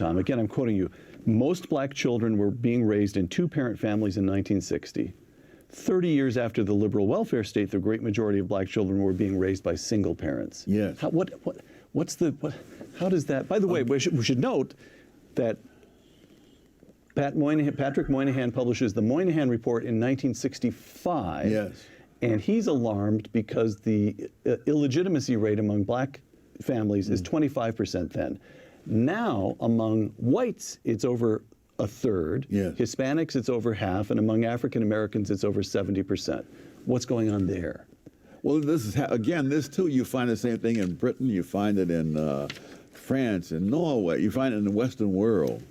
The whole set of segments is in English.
Tom, again, I'm quoting you. Most black children were being raised in two-parent families in 1960. 30 years after the liberal welfare state, the great majority of black children were being raised by single parents. Yes. How does that, by the way, we should note that Patrick Moynihan publishes the Moynihan Report in 1965. Yes. And he's alarmed because the illegitimacy rate among black families is 25% then. Now, among whites, it's over a third. Yes. Hispanics, it's over half. And among African Americans, it's over 70%. What's going on there? Well, this is, again, this too, you find the same thing in Britain. You find it in France and Norway. You find it in the Western world.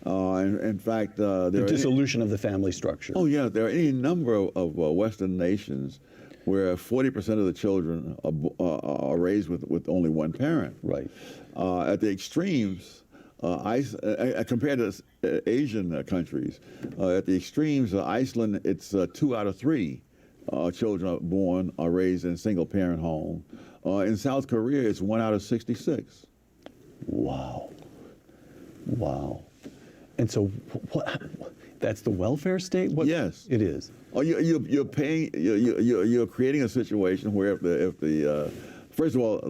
In fact, the dissolution of the family structure. Oh, yeah. There are any number of Western nations where 40% of the children are raised with only one parent. Right. At the extremes, compared to Asian countries, at the extremes, Iceland, it's 2 out of 3 children born are raised in a single-parent home. In South Korea, it's 1 out of 66. Wow. Wow. And so, that's the welfare state? Yes, it is. Oh, you're paying. You're creating a situation where if the first of all,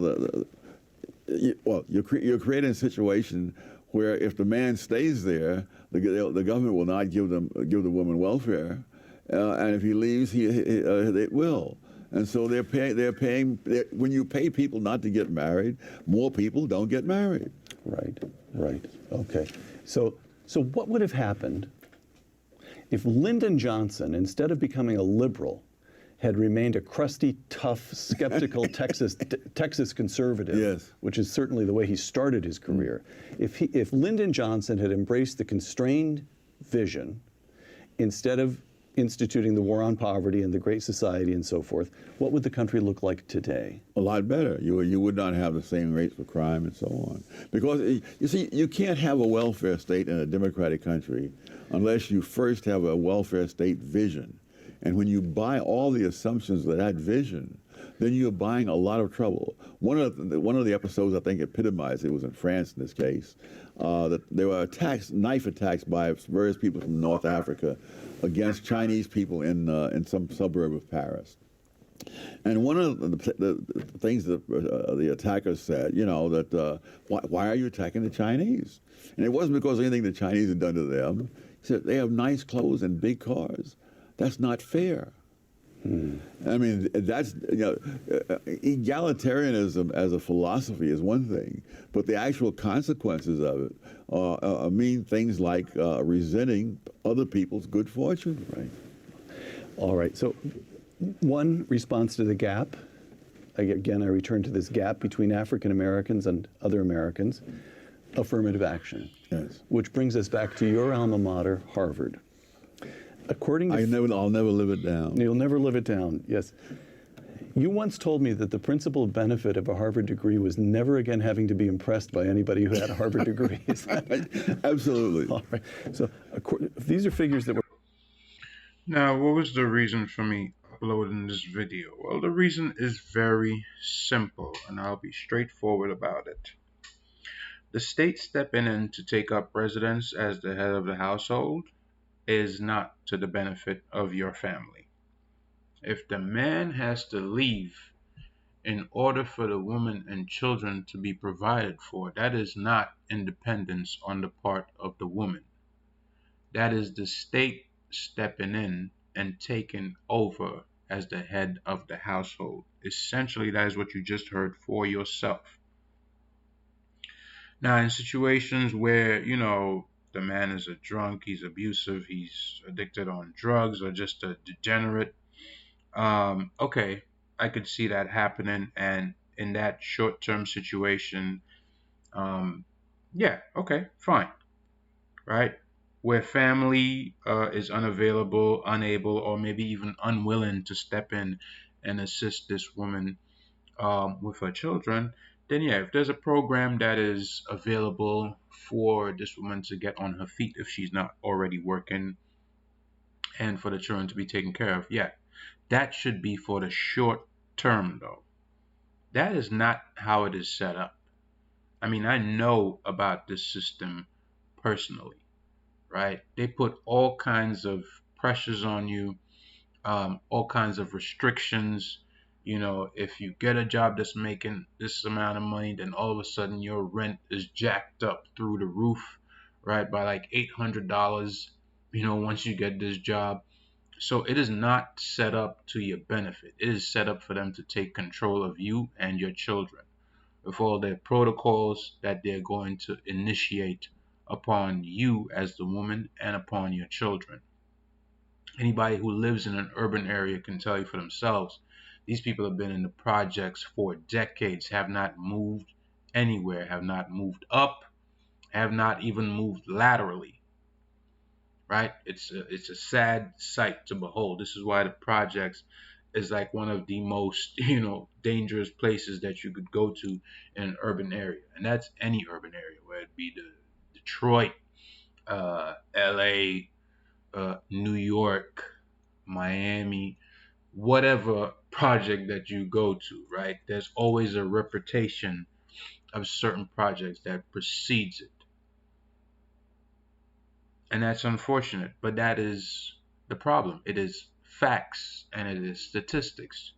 you're creating a situation where if the man stays there, the government will not give the woman welfare, and if he leaves, it will. And so they're paying. When you pay people not to get married, more people don't get married. Right. Right. Okay. So what would have happened if Lyndon Johnson, instead of becoming a liberal, had remained a crusty, tough, skeptical Texas conservative, yes, which is certainly the way he started his career. If Lyndon Johnson had embraced the constrained vision, instead of instituting the war on poverty and the Great Society and so forth, what would the country look like today? A lot better. You would not have the same rates for crime and so on. Because, you see, you can't have a welfare state in a democratic country unless you first have a welfare state vision. And when you buy all the assumptions of that vision, then you're buying a lot of trouble. One of the episodes I think epitomized it was in France in this case, that there were knife attacks by various people from North Africa against Chinese people in some suburb of Paris. And one of the things that the attackers said, that why are you attacking the Chinese? And it wasn't because of anything the Chinese had done to them. He said, they have nice clothes and big cars. That's not fair. I mean, that's, egalitarianism as a philosophy is one thing, but the actual consequences of it mean things like resenting other people's good fortune. Right. All right. So one response to the gap, again, I return to this gap between African Americans and other Americans, affirmative action. Yes. Which brings us back to your alma mater, Harvard. According to I'll never live it down. You'll never live it down, yes. You once told me that the principal benefit of a Harvard degree was never again having to be impressed by anybody who had a Harvard degree. Is that right? Absolutely. All right. So these are figures that were... Now, what was the reason for me uploading this video? Well, the reason is very simple, and I'll be straightforward about it. The state stepping in to take up residence as the head of the household is not to the benefit of your family. If the man has to leave in order for the woman and children to be provided for, that is not independence on the part of the woman. That is the state stepping in and taking over as the head of the household. Essentially, that is what you just heard for yourself. Now, in situations where, the man is a drunk, he's abusive, he's addicted on drugs, or just a degenerate, okay, I could see that happening. And in that short-term situation, yeah, okay, fine, right? Where family is unavailable, unable, or maybe even unwilling to step in and assist this woman with her children, then yeah, if there's a program that is available for this woman to get on her feet if she's not already working, and for the children to be taken care of, yeah, that should be for the short term though. That is not how it is set up. I mean, I know about this system personally, right? They put all kinds of pressures on you, all kinds of restrictions. You know, if you get a job that's making this amount of money, then all of a sudden your rent is jacked up through the roof, right? By like $800, once you get this job. So it is not set up to your benefit. It is set up for them to take control of you and your children with all their protocols that they're going to initiate upon you as the woman and upon your children. Anybody who lives in an urban area can tell you for themselves. These people have been in the projects for decades, have not moved anywhere, have not moved up, have not even moved laterally, right? It's a sad sight to behold. This is why the projects is like one of the most dangerous places that you could go to in an urban area, and that's any urban area, whether it be the Detroit, L.A., New York, Miami, whatever project that you go to, right? There's always a reputation of certain projects that precedes it. And that's unfortunate, but that is the problem. It is facts and it is statistics.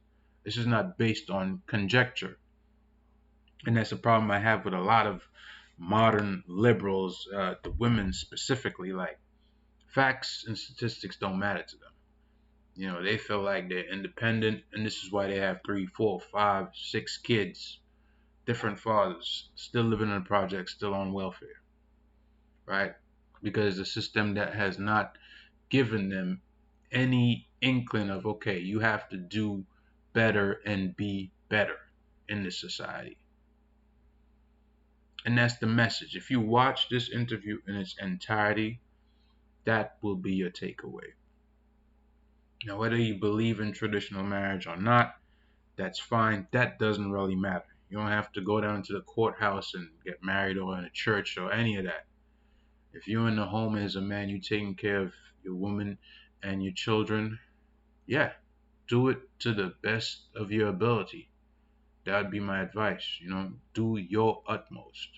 This is not based on conjecture. And that's a problem I have with a lot of modern liberals, the women specifically. Like, facts and statistics don't matter to them. They feel like they're independent, and this is why they have 3, 4, 5, 6 kids, different fathers, still living in the project, still on welfare, right? Because the system that has not given them any inkling of, okay, you have to do better and be better in this society. And that's the message. If you watch this interview in its entirety, that will be your takeaway. Now, whether you believe in traditional marriage or not, that's fine. That doesn't really matter. You don't have to go down to the courthouse and get married or in a church or any of that. If you're in the home as a man, you're taking care of your woman and your children, yeah, do it to the best of your ability. That would be my advice. Do your utmost.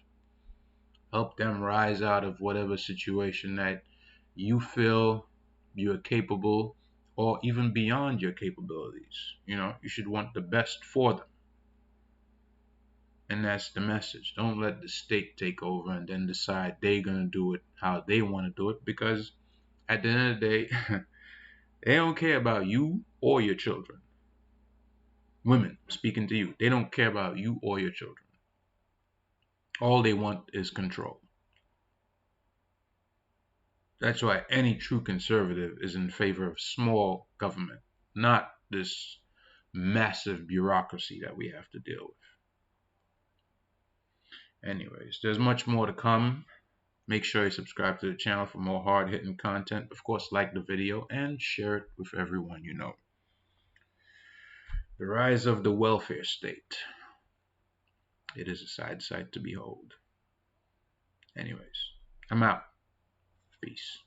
Help them rise out of whatever situation that you feel you're capable or even beyond your capabilities. You should want the best for them. And that's the message. Don't let the state take over and then decide they're going to do it how they want to do it, because at the end of the day, they don't care about you or your children. Women, speaking to you, they don't care about you or your children. All they want is control. That's why any true conservative is in favor of small government, not this massive bureaucracy that we have to deal with. Anyways, there's much more to come. Make sure you subscribe to the channel for more hard-hitting content. Of course, like the video and share it with everyone you know. The rise of the welfare state. It is a sad sight to behold. Anyways, I'm out. Peace.